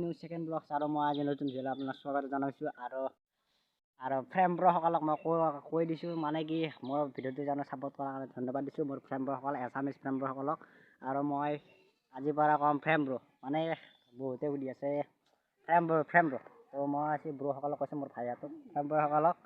New second blogs আৰু মই আজি নতুন ভিডিঅ' আপোনাক স্বাগত জনাইছোঁ আৰু ফ্ৰেম ব্ৰসকলক মই কৈ দিছোঁ মানে কি মোৰ ভিডিঅ'টো জানো ছাপোৰ্ট কৰাৰ কাৰণে ধন্যবাদ দিছোঁ মোৰ ফ্ৰেম ব্ৰসকল এছামিজ ফ্ৰেম ব্ৰসকলক আৰু মই আজিৰ পৰা ক'ম ফ্ৰেম ব্ৰ মানে বহুতে সুধি আছে ফ্ৰেম ব্ৰ তো মই আজি ব্ৰসকলক কৈছোঁ মোৰ ভাইহঁতক ফ্ৰেম ব্ৰসকলক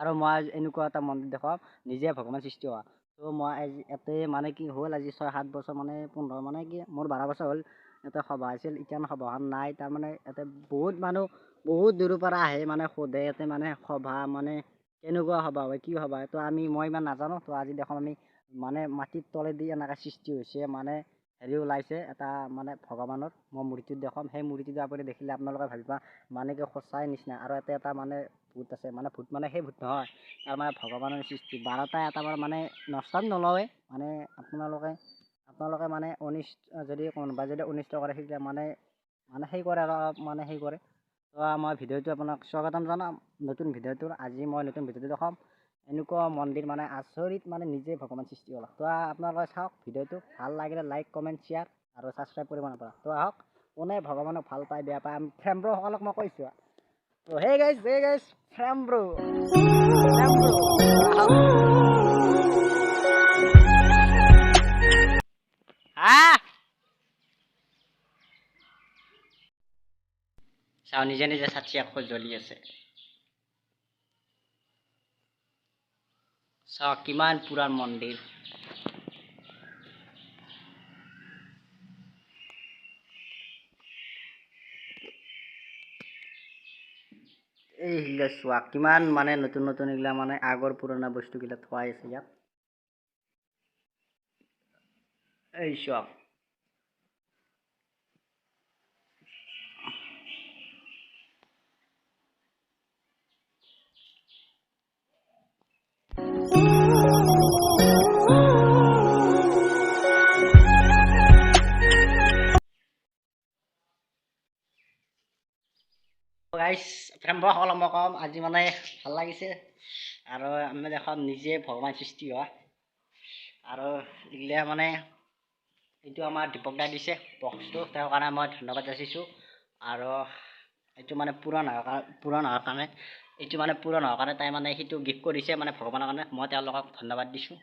আৰু মই এনেকুৱা এটা মন্দিৰ দেখুৱাম নিজে ভগৱান সৃষ্টি হোৱা তো মই ইয়াতে মানে কি হ'ল আজি 6-7 বছৰ মানে 15 মানে কি মোৰ 12 বছৰ হ'ল ইয়াতে সভা আছিল এতিয়া সভাখন নাই তাৰমানে ইয়াতে বহুত মানুহ বহুত দূৰৰ পৰা আহে মানে সোধে ইয়াতে মানে সভা মানে কেনেকুৱা সভা হয় কি সভা তো মই ইমান নাজানো তো আজি দেখোন আমি মানে মাটিৰ তলেদি এনেকৈ সৃষ্টি হৈছে মানে হেৰি ওলাইছে এটা মানে ভগৱানৰ মই মূৰ্তিটো দেখাম সেই মূৰ্তিটো আপুনি দেখিলে আপোনালোকে ভাবিবা মানে কি সঁচাই নিচিনা আৰু ইয়াতে এটা মানে ভূত আছে মানে ভূত মানে সেই ভূত নহয় তাৰ মানে ভগৱানৰ সৃষ্টি 12টা এটা মানে নষ্টাত নলওঁৱে মানে আপোনালোকে মানে যদি কোনোবাই যদি অনিষ্ট কৰে সেইবিলাক মানে সেই কৰে আৰু মানে সেই কৰে তো মই ভিডিঅ'টো আপোনাক স্বাগতম জনাম নতুন ভিডিঅ'টোৰ আজি মই নতুন ভিডিঅ'টো দেখাম এনেকুৱা মন্দিৰ মানে আচৰিত মানে নিজে ভগৱান সৃষ্টি হ'ল তো আপোনালোকে চাওক ভিডিঅ'টো ভাল লাগিলে লাইক কমেণ্ট শ্বেয়াৰ আৰু ছাবস্ক্ৰাইব কৰিব নাপাহৰিব তো আহক কোনে ভগৱানক ভাল পায় বেয়া পায় আমি ফ্ৰেম ব্ৰসকলক মই কৈছোঁ তো হে গাইজ ফ্ৰেম ব্ৰ চাওঁ নিজে নিজে চাচি আকৌ জ্বলি আছে চাওক কিমান পুৰাণ মন্দিৰ এইগিলা চোৱা কিমান মানে নতুন এইগিলা মানে আগৰ পুৰণা বস্তুগিলা থোৱাই আছে ইয়াত এই চোৱা গাইজ ফ্ৰেম ব্ৰসকলক মই ক'ম আজি মানে ভাল লাগিছে আৰু আমি দেখাম নিজে ভগৱান সৃষ্টি হোৱা আৰু এইগিলা মানে এইটো আমাৰ দীপক দাই দিছে বক্সটো তেওঁৰ কাৰণে মই ধন্যবাদ যাচিছোঁ আৰু এইটো মানে পূৰণ হোৱাৰ কাৰণে এইটো মানে পূৰণ হোৱাৰ কাৰণে তাই মানে সেইটো গিফ্ট কৰিছে মানে ভগৱানৰ কাৰণে মই তেওঁলোকক ধন্যবাদ দিছোঁ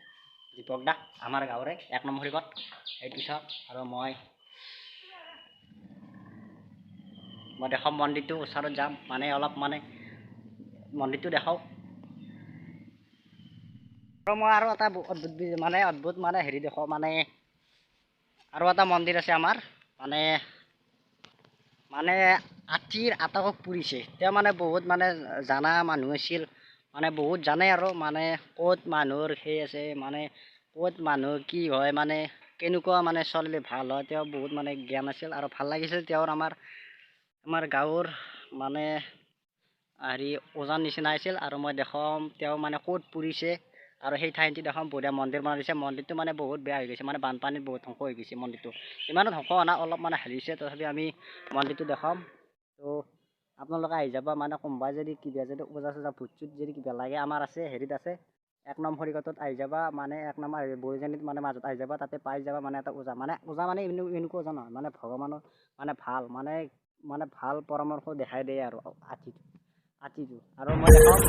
দীপক দা আমাৰ গাঁৱৰে 1 নম্বৰ হিৰত এইটো চাওক আৰু মই দেখাম মন্দিৰটো ওচৰত যাম মানে অলপ মানে মন্দিৰটো দেখাওঁ আৰু মই আৰু এটা অদ্ভুত মানে হেৰি দেখো মানে আৰু এটা মন্দিৰ আছে আমাৰ মানে আঠিৰ আটাকক পুৰিছে তেওঁ মানে বহুত মানে জানা মানুহ আছিল মানে বহুত জানে আৰু মানে ক'ত মানুহৰ সেই আছে মানে ক'ত মানুহ কি হয় মানে কেনেকুৱা মানে চলিলে ভাল হয় তেওঁ বহুত মানে জ্ঞান আছিল আৰু ভাল লাগিছিল তেওঁৰ আমাৰ গাঁৱৰ মানে হেৰি ওজন নিচিনা আছিল আৰু মই দেখাম তেওঁ মানে ক'ত পুৰিছে আৰু সেই ঠাইটো দেখাম বঢ়িয়া মন্দিৰ বনাই দিছে মন্দিৰটো মানে বহুত বেয়া হৈ গৈছে মানে বানপানীত বহুত ধ্বংস হৈ গৈছে মন্দিৰটো ইমানো ধ্বংস হোৱা নাই অলপ মানে হাৰিছে তথাপি আমি মন্দিৰটো দেখাম তো আপোনালোকে আহি যাব মানে কোনোবাই যদি কিবা যদি ওজা চোজা ভূত চুত যদি কিবা লাগে আমাৰ আছে হেৰিত আছে 1 নম্বৰ হৰিকতত আহি যাবা মানে 1 নম্বৰ বৈজনীত মানে মাজত আহি যাবা তাতে পাই যাবা মানে এটা ওজা মানে এনেকুৱা ওজা নহয় মানে ভগৱানৰ মানে ভাল মানে ভাল পৰামৰ্শ দেখাই দিয়ে আৰু আতিটো আৰু মই দেখাম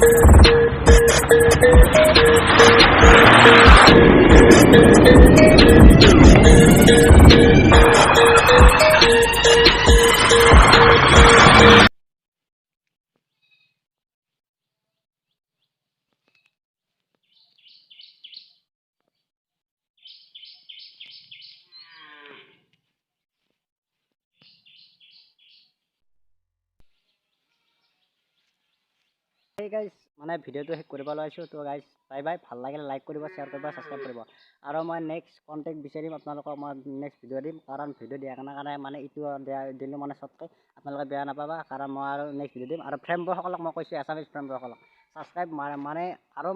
গাইজ মানে ভিডিঅ'টো শেষ কৰিব লৈছোঁ তো গাইজ বাই ভাল লাগিলে লাইক কৰিব শ্বেয়াৰ কৰিব ছাবস্ক্ৰাইব কৰিব আৰু মই নেক্সট কণ্টেক্ট বিচাৰিম আপোনালোকক মই নেক্সট ভিডিঅ' দিম কাৰণ ভিডিঅ' দিয়াৰ কাৰণে মানে এইটো দিলোঁ মানে চটকৈ আপোনালোকে বেয়া নাপাবা কাৰণ মই আৰু নেক্সট ভিডিঅ' দিম আৰু ফ্ৰেম ব্ৰসকলক মই কৈছোঁ এছামিজ ফ্ৰেম ব্ৰসকলক ছাবস্ক্ৰাইব মানে আৰু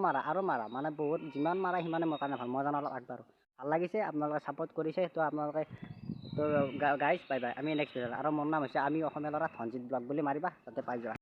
মাৰা মানে বহুত যিমান মাৰা সিমানে মোৰ কাৰণে ভাল মই জানো অলপ আগবাঢ়ো ভাল লাগিছে আপোনালোকে ছাপোৰ্ট কৰিছে তো আপোনালোকে তো গাইজ বাই আমি নেক্সট ভিডিঅ' আৰু মোৰ নাম হৈছে আমি অসমীয়া ল'ৰা ধনজিত ব্লগ বুলি মাৰিবা তাতে পাই যাবা।